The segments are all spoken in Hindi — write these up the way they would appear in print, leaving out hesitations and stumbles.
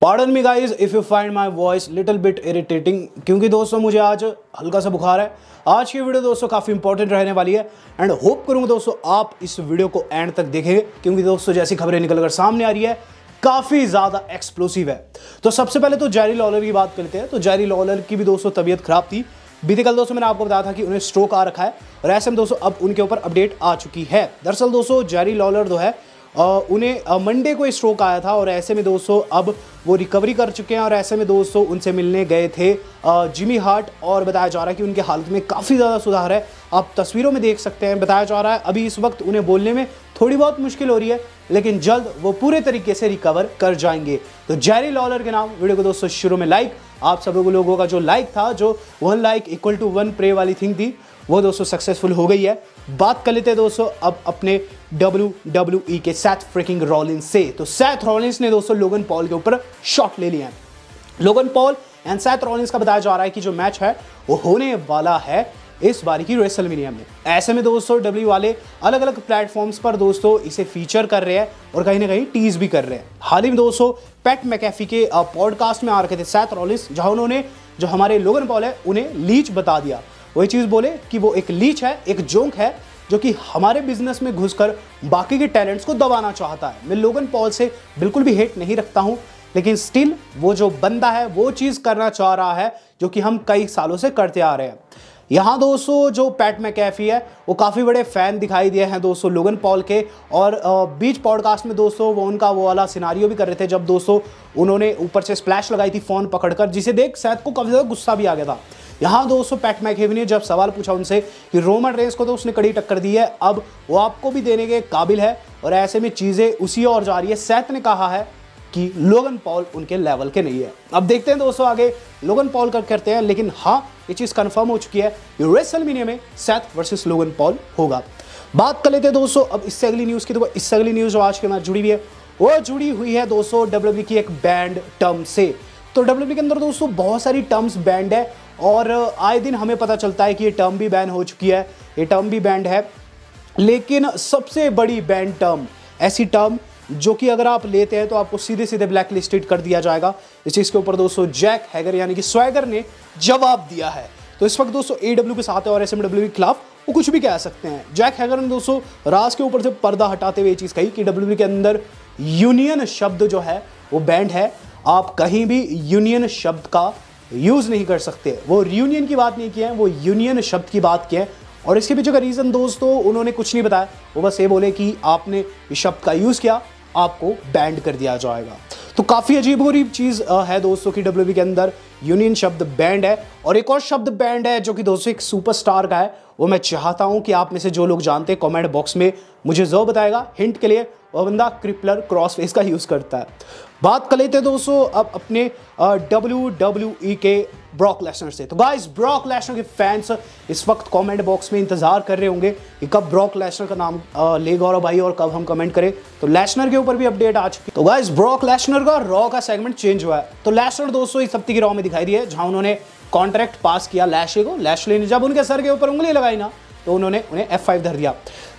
Pardon me guys if you find my voice little bit irritating, क्योंकि दोस्तों मुझे आज हल्का सा बुखार है। आज की वीडियो दोस्तों काफ़ी इंपॉर्टेंट रहने वाली है एंड होप करूँगा दोस्तों आप इस वीडियो को एंड तक देखेंगे, क्योंकि दोस्तों जैसी खबरें निकलकर सामने आ रही है काफ़ी ज़्यादा एक्सप्लोसिव है। तो सबसे पहले तो जेरी लॉलर की बात करते हैं। तो जेरी लॉलर की भी दोस्तों तबीयत खराब थी। बीते कल दोस्तों मैंने आपको बताया था कि उन्हें स्ट्रोक आ रखा है और ऐसे में दोस्तों अब उनके ऊपर अपडेट आ चुकी है। दरअसल दोस्तों जेरी लॉलर जो है उन्हें मंडे को स्ट्रोक आया था और ऐसे में दोस्तों अब वो रिकवरी कर चुके हैं और ऐसे में दोस्तों उनसे मिलने गए थे जिमी हार्ट और बताया जा रहा है कि उनके हालत में काफ़ी ज़्यादा सुधार है। आप तस्वीरों में देख सकते हैं, बताया जा रहा है अभी इस वक्त उन्हें बोलने में थोड़ी बहुत मुश्किल हो रही है, लेकिन जल्द वो पूरे तरीके से रिकवर कर जाएंगे। तो जेरी लॉलर के नाम वीडियो को दोस्तों शुरू में लाइक, आप सब लोगों का जो लाइक था, जो 1 लाइक इक्वल टू 1 प्रे वाली थिंग थी, वो दोस्तों सक्सेसफुल हो गई है। बात कर लेते हैं दोस्तों अब अपने WWE के सेथ फ्रिकिंग रॉलिंस से। तो सेथ रॉलिंस ने दोस्तों लोगन पॉल के ऊपर शॉट ले लिया है। Logan Paul and Seth Rollins का बताया जा रहा है कि जो मैच है वो होने वाला है इस बारी की रेसलमेनिया में। ऐसे में दोस्तों WWE वाले अलग अलग प्लेटफॉर्म्स पर दोस्तों इसे फीचर कर रहे हैं और कहीं ना कहीं टीज भी कर रहे हैं। हाल ही में दोस्तों पैट मैकेफी के पॉडकास्ट में आ रखे थे सेथ रॉलिंस, जहां उन्होंने जो हमारे लोगन पॉल है उन्हें लीच बता दिया। वही चीज़ बोले कि वो एक लीच है, एक जोंक है जो कि हमारे बिजनेस में घुसकर बाकी के टैलेंट्स को दबाना चाहता है। मैं लोगन पॉल से बिल्कुल भी हेट नहीं रखता हूं, लेकिन स्टिल वो जो बंदा है वो चीज़ करना चाह रहा है जो कि हम कई सालों से करते आ रहे हैं। यहाँ दोस्तों जो पैट मैकेफी है वो काफ़ी बड़े फ़ैन दिखाई दिए हैं दोस्तों लोगन पॉल के, और बीच पॉडकास्ट में दोस्तों वो उनका वो वाला सिनारियो भी कर रहे थे जब दोस्तों उन्होंने ऊपर से स्प्लैश लगाई थी फ़ोन पकड़कर, जिसे देख सेथ को काफ़ी ज़्यादा गुस्सा भी आ गया था। यहाँ दोस्तों पैट मैकेफी ने जब सवाल पूछा उनसे कि रोमन रेंस को तो उसने कड़ी टक्कर दी है, अब वो आपको भी देने के काबिल है, और ऐसे में चीज़ें उसी ओर जा रही है। सेथ ने कहा है कि लोगन पॉल उनके लेवल के नहीं है। अब देखते हैं दोस्तों आगे लोगन पॉल का करते हैं, लेकिन हाँ ये चीज़ कंफर्म हो चुकी है कि रेसलमेनिया में सेथ वर्सेस लोगन पॉल होगा। बात कर लेते हैं दोस्तों अब इससे अगली न्यूज़ की। तो इससे अगली न्यूज़ जो आज के हमारे जुड़ी हुई है वो जुड़ी हुई है दोस्तों WWE की एक बैंड टर्म से। तो WWE के अंदर दोस्तों बहुत सारी टर्म्स बैंड है और आए दिन हमें पता चलता है कि ये टर्म भी बैन हो चुकी है, ये टर्म भी बैंड है। लेकिन सबसे बड़ी बैंड टर्म, ऐसी टर्म जो कि अगर आप लेते हैं तो आपको सीधे सीधे ब्लैक लिस्टेड कर दिया जाएगा, इस चीज़ के ऊपर दोस्तों जैक हैगर यानी कि स्वैगर ने जवाब दिया है। तो इस वक्त दोस्तों AEW के साथ है और SMW के खिलाफ वो कुछ भी कह सकते हैं। जैक हैगर ने दोस्तों राज के ऊपर से पर्दा हटाते हुए ये चीज़ कही कि WWE के अंदर यूनियन शब्द जो है वो बैंड है, आप कहीं भी यूनियन शब्द का यूज़ नहीं कर सकते। वो रियूनियन की बात नहीं की है, वो यूनियन शब्द की बात की है। और इसके पीछे का रीज़न दोस्तों उन्होंने कुछ नहीं बताया, वो बस ये बोले कि आपने इस शब्द का यूज़ किया आपको बैंड कर दिया जाएगा। तो काफ़ी अजीबोगरीब चीज़ है दोस्तों कि WWE के अंदर यूनियन शब्द बैंड है। और एक और शब्द बैंड है जो कि दोस्तों एक सुपरस्टार का है, वो मैं चाहता हूं कि आप में से जो लोग जानते हैं कमेंट बॉक्स में मुझे ज़रूर बताएगा। हिंट के लिए वो बंदा क्रिपलर क्रॉसफेस का यूज़ करता है। बात कर लेते हैं दोस्तों अब अपने WWE के ब्रॉक लेसनर से। तो गाइस ब्रॉक लेसनर के फैंस इस वक्त कमेंट बॉक्स में इंतजार कर रहे होंगे कि कब ब्रॉक लेसनर का नाम ले गौरव भाई और कब हम कमेंट करें। तो लेसनर के ऊपर भी अपडेट आ चुकी है। तो गाइस ब्रॉक लेसनर का रॉ का सेगमेंट चेंज हुआ है। तो लेसनर दोस्तों इस हफ्ते की रॉ में दिखाई दी है जहां उन्होंने कॉन्ट्रैक्ट पास किया लैशली को। लैशली ने जब उनके सर के ऊपर उंगली लगाई ना तो उन्होंने उन्हें F5 धर दिया।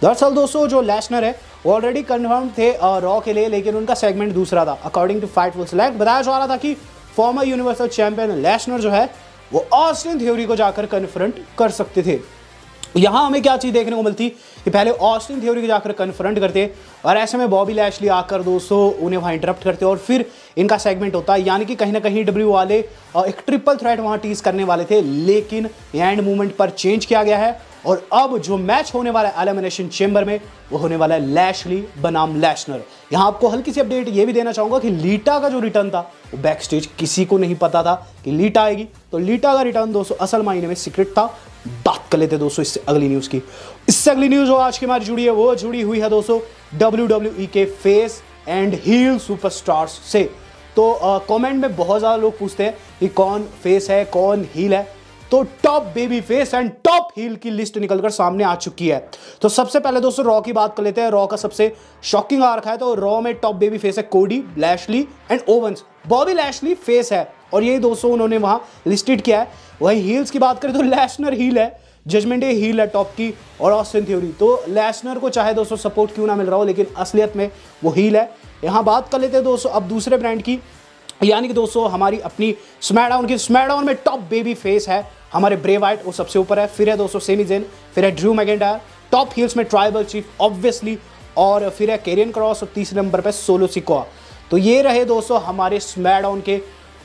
दरअसल दोस्तों जो लेसनर है वो ऑलरेडी कन्फर्म थे रॉ के लिए, लेकिन उनका सेगमेंट दूसरा था। अकॉर्डिंग टू फाइटफुल सेलेक्ट बताया जा रहा था कि फॉर्मर यूनिवर्सल चैंपियन लेसनर जो है वो ऑस्टिन थ्योरी को जाकर कन्फ्रंट कर सकते थे। यहाँ हमें क्या चीज़ देखने को मिलती कि पहले ऑस्टिन थ्योरी को जाकर कन्फ्रंट करते और ऐसे में बॉबी लैशली आकर दोस्तों उन्हें वहाँ इंटरप्ट करते और फिर इनका सेगमेंट होता, यानी कि कहीं ना कहीं WWE वाले एक ट्रिपल थ्रेट वहाँ टीज करने वाले थे, लेकिन एंड मूवमेंट पर चेंज किया गया है और अब जो मैच होने वाला है एलिमिनेशन चेंबर में वो होने वाला है लैशली बनाम लेसनर। यहाँ आपको हल्की सी अपडेट ये भी देना चाहूँगा कि लीटा का जो रिटर्न था वो बैक स्टेज किसी को नहीं पता था कि लीटा आएगी। तो लीटा का रिटर्न दोस्तों असल मायने में सीक्रेट था। बात कर लेते दोस्तों इससे अगली न्यूज़ की। इससे अगली न्यूज़ जो आज की हमारी जुड़ी है वो जुड़ी हुई है दोस्तों WWE के फेस एंड हील सुपरस्टार्स से। तो कमेंट में बहुत ज़्यादा लोग पूछते हैं कि कौन फेस है कौन हील है। तो top baby face and top heel की लिस्ट निकलकर सामने आ चुकी है। तो सबसे पहले दोस्तों रॉ की बात कर लेते हैं। रॉ का सबसे शॉकिंग आ रखा है। तो रॉ में टॉप बेबी फेस है Cody, Lashley and Owens. Bobby Lashley face है और यही दोस्तों उन्होंने वहां लिस्टेड किया है। वहीं हील्स की बात करें तो लेसनर हील है, जजमेंट डे हील है टॉप की, और ऑस्टिन थ्योरी। तो लेसनर को चाहे दोस्तों सपोर्ट क्यों ना मिल रहा हो, लेकिन असलियत में वो हील है। यहाँ बात कर लेते हैं दोस्तों अब दूसरे ब्रांड की, यानी कि दोस्तों हमारी अपनी स्मैकडाउन में टॉप बेबी फेस है हमारे ब्रे वाइट, वो सबसे ऊपर है। फिर है दोस्तों सेमी ज़ेन, फिर है ड्रू मैकिंटायर, टॉप हील्स में ट्राइबल चीफ ऑब्वियसली, और फिर है कैरियन क्रॉस, और तीसरे नंबर पे सोलो सिकोआ। तो ये रहे दोस्तों हमारे स्मैकडाउन के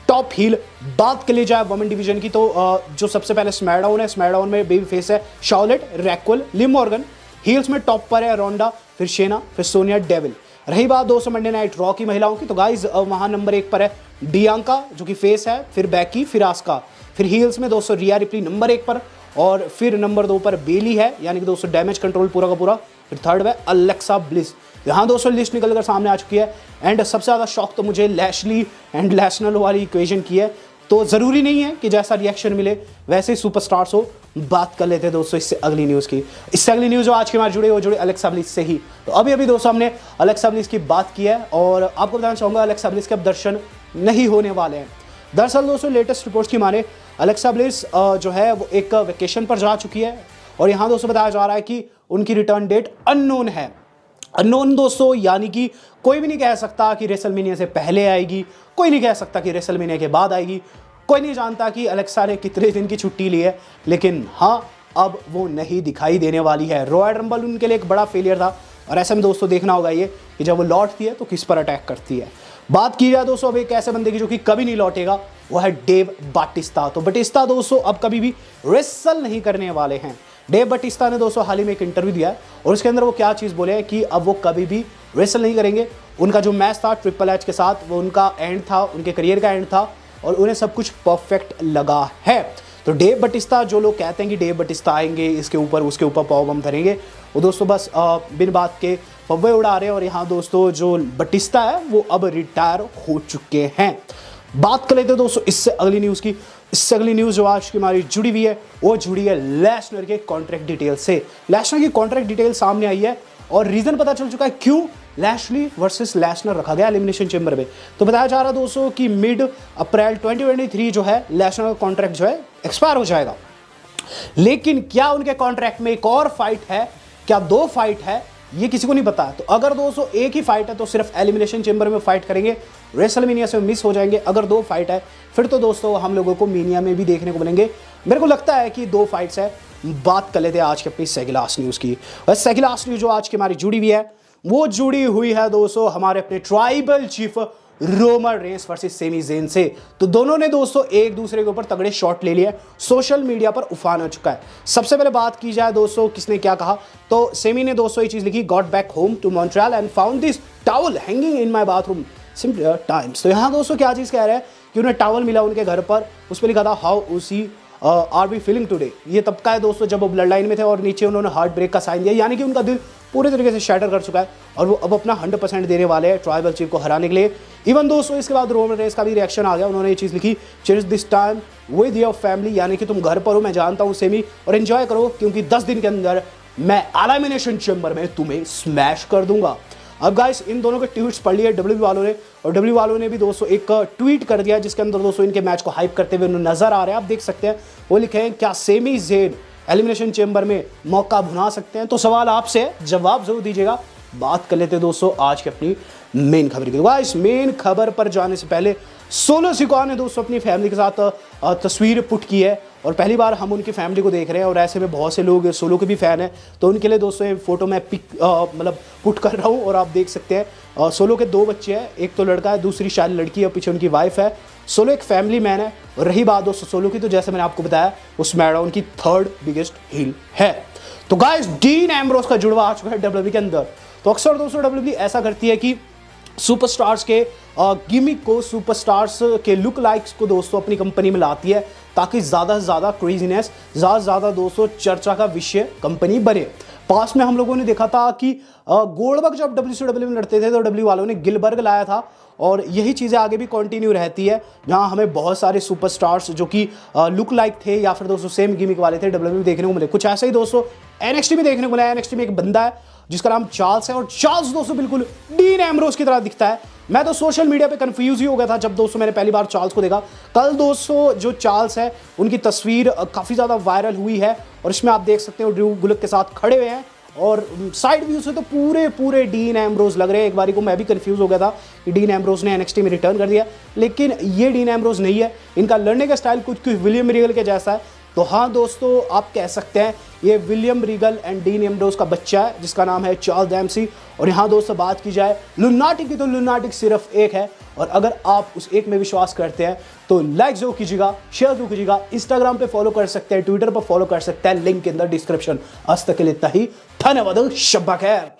टॉप हील। बात कर ली जाए वुमेन डिवीजन की, तो जो सबसे पहले स्मैकडाउन है, स्मैकडाउन में बेबी फेस है शार्लेट, रैक्वेल, लिव मॉर्गन। हील्स में टॉप पर है रोंडा, फिर शेना, फिर सोनिया डेविल। रही बात दोस्तों मंडे नाइट रॉ की महिलाओं की, तो गाइज वहाँ नंबर 1 पर है बियांका जो कि फेस है, फिर बैकी, फिर आस्का। फिर हील्स में दोस्तों रिया रिप्ली नंबर 1 पर, और फिर नंबर 2 पर बेली है, यानी कि दोस्तों डैमेज कंट्रोल पूरा का पूरा। फिर थर्ड है अलेक्सा ब्लिस। यहाँ दोस्तों लिस्ट निकल कर सामने आ चुकी है। एंड सबसे ज़्यादा शौक तो मुझे लैशली एंड लैशनल वाली इक्वेशन की है। तो ज़रूरी नहीं है कि जैसा रिएक्शन मिले वैसे ही सुपरस्टार्स हो। बात कर लेते हैं दोस्तों इससे अगली न्यूज़ की। इससे अगली न्यूज़ जो आज के हमारे जुड़े वो जुड़े अलेक्सा ब्लिस से ही। तो अभी दोस्तों हमने अलेक्सा ब्लिस की बात की है, और आपको बताना चाहूँगा अलेक्सा ब्लिस के अब दर्शन नहीं होने वाले हैं। दरअसल दोस्तों लेटेस्ट रिपोर्ट्स की माने अलेक्सा ब्लिस जो है वो एक वेकेशन पर जा चुकी है, और यहाँ दोस्तों बताया जा रहा है कि उनकी रिटर्न डेट अननोन है। अननोन दोस्तों यानी कि कोई भी नहीं कह सकता कि रेसलमेनिया से पहले आएगी, कोई नहीं कह सकता कि रेसलमेनिया के बाद आएगी, कोई नहीं जानता कि अलेक्सा ने कितने दिन की छुट्टी ली है। लेकिन हाँ, अब वो नहीं दिखाई देने वाली है। रॉयल रंबल उनके लिए एक बड़ा फेलियर था, और ऐसे में दोस्तों देखना होगा ये कि जब वो लौटती है तो किस पर अटैक करती है। बात की जाए दोस्तों अब एक ऐसे बंदे की जो कि कभी नहीं लौटेगा, वो है डेव बाटिस्ता। तो बाटिस्ता दोस्तों अब कभी भी रेसल नहीं करने वाले हैं। डेव बाटिस्ता ने दोस्तों हाल ही में एक इंटरव्यू दिया है, और उसके अंदर वो क्या चीज़ बोले हैं कि अब वो कभी भी रेसल नहीं करेंगे। उनका जो मैच था ट्रिपल एच के साथ, वो उनका एंड था, उनके करियर का एंड था, और उन्हें सब कुछ परफेक्ट लगा है। तो डेव बाटिस्ता, जो लोग कहते हैं कि डेव बाटिस्ता आएंगे इसके ऊपर उसके ऊपर पाव बम धरेंगे, वो दोस्तों बस बिन बात के फव्वे उड़ा रहे हैं। और यहाँ दोस्तों जो बाटिस्ता है वो अब रिटायर हो चुके हैं। बात कर लेते हैं दोस्तों इससे अगली न्यूज़ की। इससे अगली न्यूज़ जो आज की हमारी जुड़ी हुई है वो जुड़ी है लेसनर के कॉन्ट्रैक्ट डिटेल से। लेसनर की कॉन्ट्रैक्ट डिटेल सामने आई है, और रीज़न पता चल चुका है क्यों लैशली वर्सेस लेसनर रखा गया एलिमिनेशन चेंबर में। तो बताया जा रहा है दोस्तों कि मिड अप्रैल 2023 जो है लेसनर का कॉन्ट्रैक्ट जो है एक्सपायर हो जाएगा। लेकिन क्या उनके कॉन्ट्रैक्ट में एक और फाइट है, क्या 2 फाइट है, ये किसी को नहीं पता। तो अगर दोस्तों एक ही फाइट है तो सिर्फ एलिमिनेशन चेंबर में फाइट करेंगे, रेसलमेनिया से मिस हो जाएंगे। अगर 2 फाइट है फिर तो दोस्तों हम लोगों को मीनिया में भी देखने को मिलेंगे। मेरे को लगता है कि 2 फाइट्स है। बात कर लेते हैं आज के अपनी सेकंड लास्ट न्यूज़ की। और सेकंड लास्ट न्यूज़ जो आज की हमारी जुड़ी हुई है वो जुड़ी हुई है दोस्तों हमारे अपने tribal chief Roman Reigns versus Sami Zayn से। तो दोनों ने दोस्तों एक दूसरे के ऊपर तगड़े शॉट ले लिए, सोशल मीडिया पर उफान हो चुका है। सबसे पहले बात की जाए दोस्तों किसने क्या कहा, तो सेमी ने दोस्तों ये चीज़ लिखी, got back home to Montreal and found this towel hanging in my bathroom simple times. तो यहाँ दोस्तों क्या चीज़ कह रहे हैं कि उन्हें टॉवल मिला उनके घर पर, उस पर लिखा था हाउ उसी आर वी फीलिंग टुडे। ये तब का है दोस्तों जब वो ब्लड लाइन में थे, और नीचे उन्होंने हार्ट ब्रेक का साइन दिया, यानी कि उनका दिल पूरे तरीके से शैटर कर चुका है, और वो अब अपना 100% देने वाले हैं ट्राइबल चीफ को हराने के लिए। इवन दोस्तों इसके बाद रोमन रेंस का भी रिएक्शन आ गया, उन्होंने ये चीज़ लिखी, cherish this time with your family, यानी कि तुम घर पर हो, मैं जानता हूँ सेमी, और एंजॉय करो क्योंकि 10 दिन के अंदर मैं एलिमिनेशन चेंबर में तुम्हें स्मैश कर दूंगा। अब गाइस इन दोनों के ट्वीट्स पढ़ लिए डब्ल्यू वालों ने, और डब्ल्यू वालों ने भी दोस्तों एक ट्वीट कर दिया जिसके अंदर दोस्तों इनके मैच को हाइप करते हुए नजर आ रहे हैं। आप देख सकते हैं वो लिखे हैं, क्या सेमी ज़ेन एलिमिनेशन चेंबर में मौका भुना सकते हैं। तो सवाल आपसे है, जवाब जरूर दीजिएगा। बात कर लेते हैं दोस्तों आज की अपनी मेन खबर की। गाइस मेन खबर पर जाने से पहले सोलो सिकोआ ने दोस्तों अपनी फैमिली के साथ तस्वीर पुट की है, और पहली बार हम उनकी फैमिली को देख रहे हैं, और ऐसे में बहुत से लोग सोलो के भी फ़ैन हैं। तो उनके लिए दोस्तों ये फोटो मैं मतलब पुट कर रहा हूँ, और आप देख सकते हैं सोलो के 2 बच्चे हैं, एक तो लड़का है दूसरी शायद लड़की है, और पीछे उनकी वाइफ है। सोलो एक फैमिली मैन है। और रही बात दोस्तों सोलो की, तो जैसे मैंने आपको बताया वो स्मैकडाउन की 3rd बिगेस्ट हील है। तो गाइस डीन एम्ब्रोस का जुड़वा आ चुका है डब्ल्यूडब्ल्यूई के अंदर। तो अक्सर दोस्तों डब्ल्यूडब्ल्यूई ऐसा करती है कि सुपरस्टार्स के गिमिक को, सुपरस्टार्स के लुक लाइक्स को दोस्तों अपनी कंपनी में लाती है, ताकि ज़्यादा से ज़्यादा क्रेजीनेस, ज़्यादा से ज़्यादा दोस्तों चर्चा का विषय कंपनी बने। पास में हम लोगों ने देखा था कि गोल्डबर्ग जब WCW में लड़ते थे तो डब्ल्यू वालों ने गिलबर्ग लाया था, और यही चीज़ें आगे भी कंटिन्यू रहती है, जहां हमें बहुत सारे सुपरस्टार्स जो कि लुक लाइक थे या फिर दोस्तों सेम गिमिक वाले थे डब्ल्यूडब्ल्यूई में देखने को मिले। कुछ ऐसा ही दोस्तों NXT में देखने को मिला है। NXT में एक बंदा है जिसका नाम चार्ल्स है, और चार्ल्स दोस्तों बिल्कुल डीन एम्ब्रोस की तरह दिखता है। मैं तो सोशल मीडिया पे कंफ्यूज ही हो गया था जब दोस्तों मैंने पहली बार चार्ल्स को देखा। कल दोस्तों जो चार्ल्स है उनकी तस्वीर काफ़ी ज़्यादा वायरल हुई है, और इसमें आप देख सकते हो ड्रू गुलक के साथ खड़े हुए हैं, और साइड व्यू से तो पूरे डीन एम्ब्रोज लग रहे हैं। एक बारी को मैं भी कंफ्यूज हो गया था कि डीन एम्ब्रोज ने NXT में रिटर्न कर दिया, लेकिन ये डीन एम्ब्रोज नहीं है। इनका लड़ने का स्टाइल कुछ विलियम रीगल के जैसा है। तो हाँ दोस्तों, आप कह सकते हैं ये William Regal and dean Ambrose का बच्चा है जिसका नाम है चार्ल्स डैम्सी। और यहाँ दोस्तों बात की जाए लुनाटिक की, तो लुनाटिक सिर्फ एक है, और अगर आप उस एक में विश्वास करते हैं तो लाइक जरूर कीजिएगा, शेयर जरूर कीजिएगा। इंस्टाग्राम पे फॉलो कर सकते हैं, ट्विटर पर फॉलो कर सकते हैं, लिंक इन द डिस्क्रिप्शन। आज तक के लिए इतना ही, धन्यवाद, शब्बा खैर।